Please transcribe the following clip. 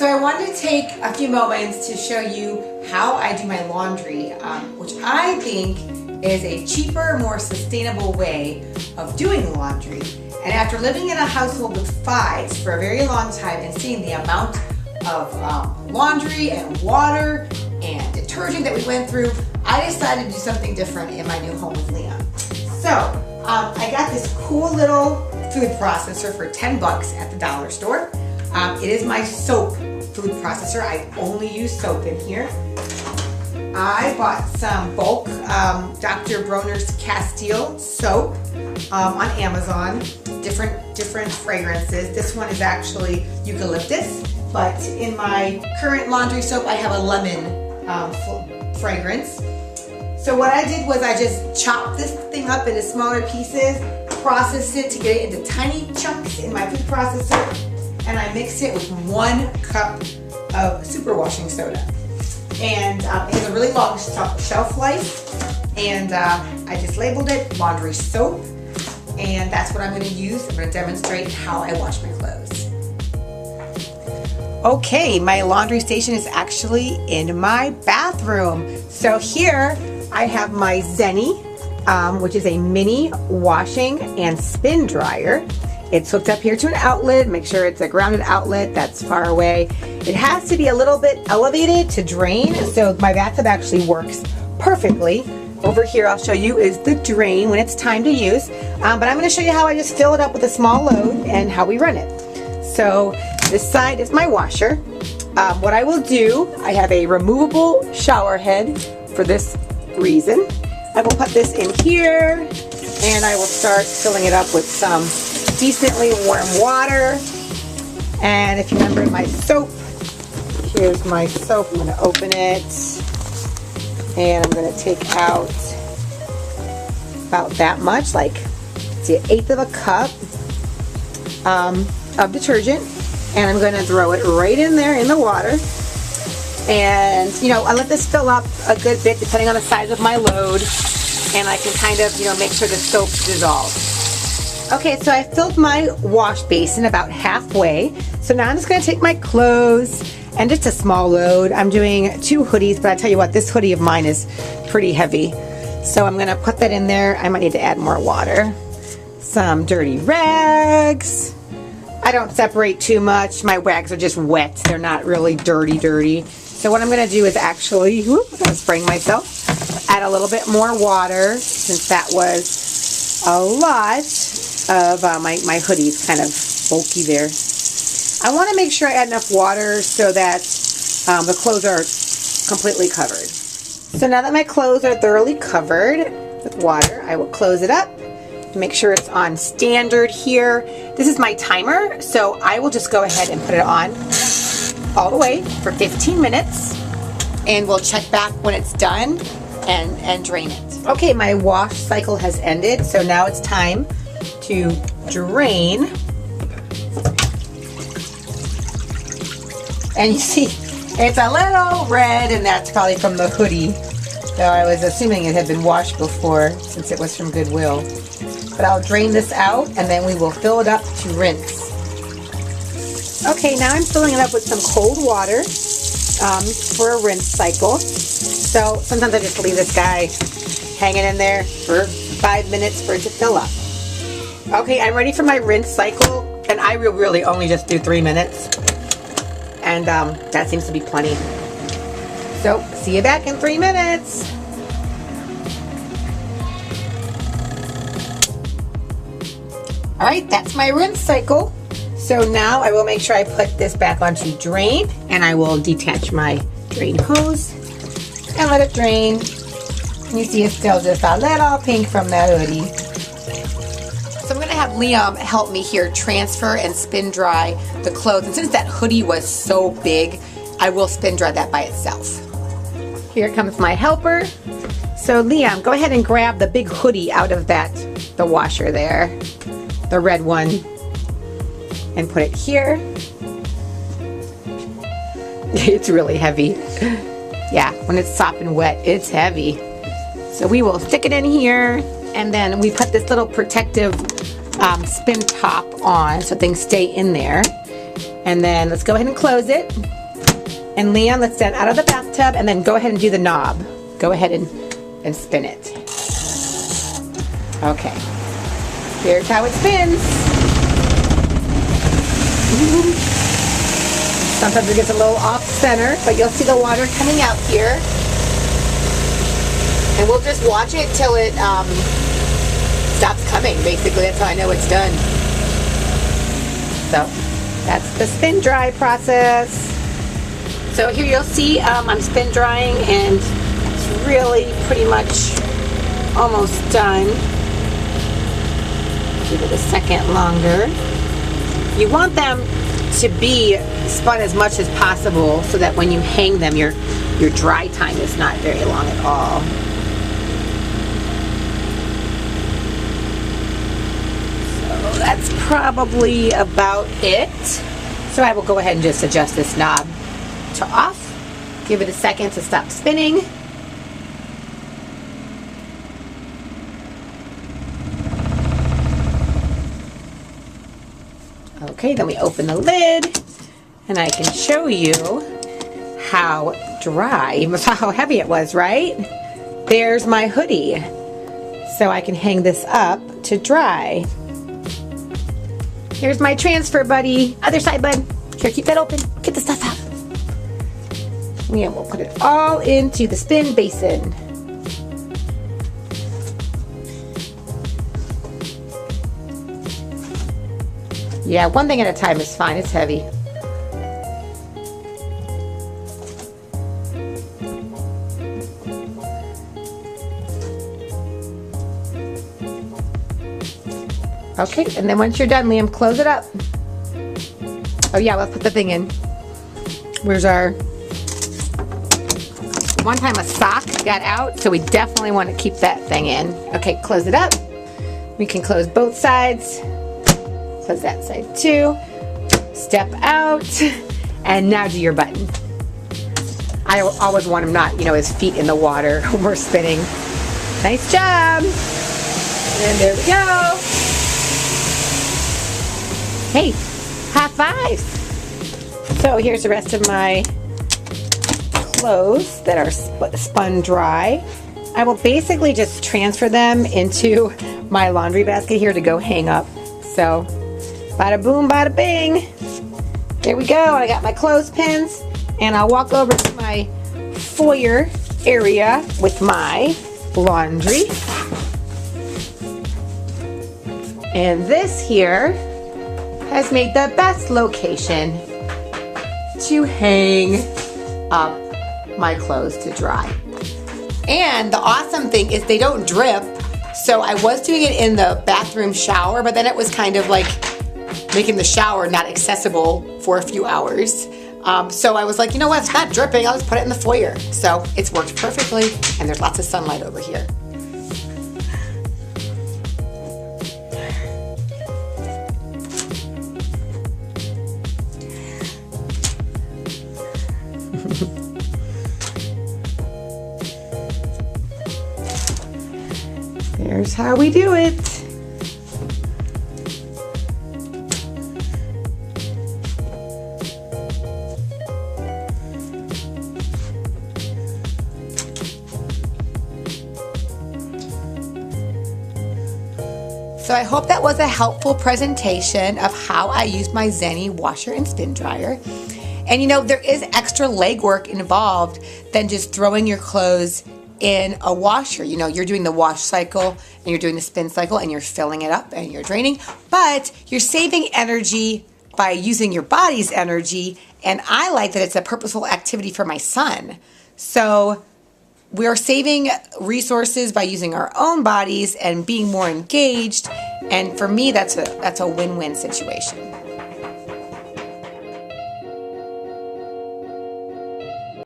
So I wanted to take a few moments to show you how I do my laundry, which I think is a cheaper, more sustainable way of doing laundry. And after living in a household with 5s for a very long time and seeing the amount of laundry and water and detergent that we went through, I decided to do something different in my new home with Leon. So I got this cool little food processor for 10 bucks at the dollar store. It is my soap food processor. I only use soap in here. I bought some bulk Dr. Bronner's Castile soap on Amazon. Different fragrances. This one is actually eucalyptus, but in my current laundry soap I have a lemon fragrance. So what I did was I just chopped this thing up into smaller pieces, processed it to get it into tiny chunks in my food processor, and I mixed it with 1 cup of superwashing soda. And it has a really long shelf life, and I just labeled it laundry soap, and that's what I'm going to use. I'm going to demonstrate how I wash my clothes. Okay, my laundry station is actually in my bathroom. So here I have my Zeny, which is a mini washing and spin dryer. It's hooked up here to an outlet. Make sure it's a grounded outlet that's far away. It has to be a little bit elevated to drain, so my bathtub actually works perfectly. Over here I'll show you is the drain when it's time to use, but I'm going to show you how I just fill it up with a small load and how we run it. So this side is my washer. What I will do, I have a removable shower head for this reason. I will put this in here and I will start filling it up with some decently warm water. And if you remember my soap, here's my soap. I'm going to open it and I'm going to take out about that much, like see, 1/8 of a cup of detergent, and I'm going to throw it right in there in the water. And you know, I let this fill up a good bit depending on the size of my load, and I can kind of, you know, make sure the soap dissolves. Okay, so I filled my wash basin about halfway. So now I'm just going to take my clothes and just a small load. I'm doing 2 hoodies, but I tell you what, this hoodie of mine is pretty heavy. So I'm going to put that in there. I might need to add more water. Some dirty rags. I don't separate too much. My rags are just wet. They're not really dirty. So what I'm going to do is actually, I'm spraying myself, add a little bit more water, since that was a lot of my hoodie's kind of bulky there. I want to make sure I add enough water so that the clothes are completely covered. So now that my clothes are thoroughly covered with water, I will close it up. Make sure it's on standard here. This is my timer, so I will just go ahead and put it on all the way for 15 minutes, and we'll check back when it's done and drain it. Okay, my wash cycle has ended, so now it's time to drain. And you see, it's a little red, and that's probably from the hoodie. So I was assuming it had been washed before since it was from Goodwill. But I'll drain this out, and then we will fill it up to rinse. Okay, now I'm filling it up with some cold water for a rinse cycle. So sometimes I just leave this guy hanging in there for 5 minutes for it to fill up. Okay, I'm ready for my rinse cycle, and I will really only just do 3 minutes. And that seems to be plenty. So, see you back in 3 minutes. Alright, that's my rinse cycle. So now I will make sure I put this back onto drain, and I will detach my drain hose and let it drain. You see it's still just a little pink from that hoodie. So I'm going to have Liam help me here transfer and spin dry the clothes. And since that hoodie was so big, I will spin dry that by itself. Here comes my helper. So Liam, go ahead and grab the big hoodie out of the washer there, the red one, and put it here. It's really heavy. Yeah, when it's soft and wet, it's heavy. So we will stick it in here, and then we put this little protective spin top on so things stay in there. And then let's go ahead and close it. And Leon, let's stand out of the bathtub and then go ahead and do the knob. Go ahead and spin it. Okay. Here's how it spins. Sometimes it gets a little off center, but you'll see the water coming out here. And we'll just watch it till it stops coming. Basically, that's how I know it's done. So that's the spin dry process. So here you'll see I'm spin drying, and it's really pretty much almost done. Give it a second longer. You want them to be spun as much as possible so that when you hang them, your dry time is not very long at all. So that's probably about it. So I will go ahead and just adjust this knob to off. Give it a second to stop spinning. Okay, then we open the lid and I can show you how dry, how heavy it was, right? There's my hoodie. So I can hang this up to dry. Here's my transfer buddy. Other side, bud. Here, keep that open. Get the stuff out. Yeah, we'll put it all into the spin basin. Yeah, one thing at a time is fine. It's heavy. Okay, and then once you're done, Liam, close it up. Oh yeah, let's put the thing in. Where's our... One time a sock got out, so we definitely want to keep that thing in. Okay, close it up. We can close both sides. Close that side too. Step out. And now do your button. I always want him not, his feet in the water when we're spinning. Nice job. And there we go. Hey, high five. So here's the rest of my clothes that are spun dry. I will basically just transfer them into my laundry basket here to go hang up. So, bada boom, bada bing. There we go. I got my clothespins, and I'll walk over to my foyer area with my laundry. And this here has made the best location to hang up my clothes to dry. And the awesome thing is they don't drip. So I was doing it in the bathroom shower, but then it was kind of like making the shower not accessible for a few hours. So I was like, you know what, it's not dripping, I'll just put it in the foyer. So it's worked perfectly, and there's lots of sunlight over here. Here's how we do it. So I hope that was a helpful presentation of how I use my Zeny washer and spin dryer. And there is extra legwork involved than just throwing your clothes in a washer. You're doing the wash cycle and you're doing the spin cycle and you're filling it up and you're draining, but you're saving energy by using your body's energy. And I like that it's a purposeful activity for my son. So we're saving resources by using our own bodies and being more engaged. And for me, that's a win-win situation.